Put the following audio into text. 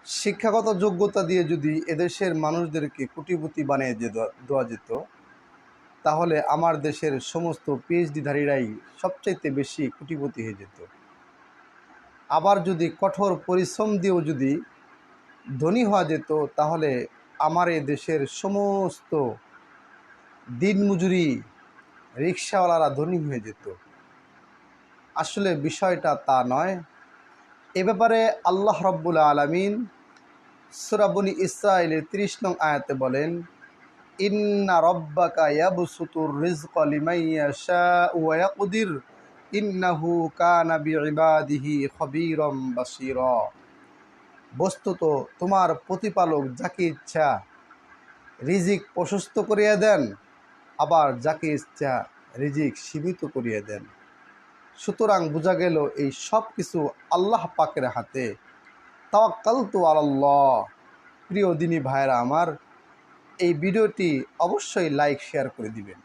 শিক্ষাগত যোগ্যতা দিয়ে যদি এদেশের মানুষদেরকে কোটিপতি বানিয়ে দেওয়া যেত, তাহলে আমার দেশের সমস্ত পিএইচডিধারীরাই সবচাইতে বেশি কোটিপতি হয়ে যেত। আবার যদি কঠোর পরিশ্রম দিয়েও যদি ধনী হওয়া যেত, তাহলে আমার এই দেশের সমস্ত দিনমজুরি রিকশাওয়ালারা ধনী হয়ে যেত। আসলে বিষয়টা তা নয়। এ ব্যাপারে আল্লাহ রাব্বুল আলামিন সূরা বনী ইসরাঈলের ৩০ নং আয়াতে বলেন, ইন্না রাব্বাকা ইয়াবসুতুর রিজকা লিমান ইয়াশাউ ওয়া ইয়াকদির ইন্নাহু কানা বিইবাদিহি খবীরাম বাসীরা। বস্তুত তোমার প্রতিপালক যাকে ইচ্ছা রিজিক প্রশস্ত করিয়া দেন, আবার যাকে ইচ্ছা রিজিক সীমিত করিয়া দেন। সুতরাং বোঝা গেল এই সব কিছু আল্লাহ পাকের হাতে। তাওয়াক্কালতু আলাল্লাহ। প্রিয় দিনী ভাইরা আমার, এই ভিডিওটি অবশ্যই লাইক শেয়ার করে দিবেন।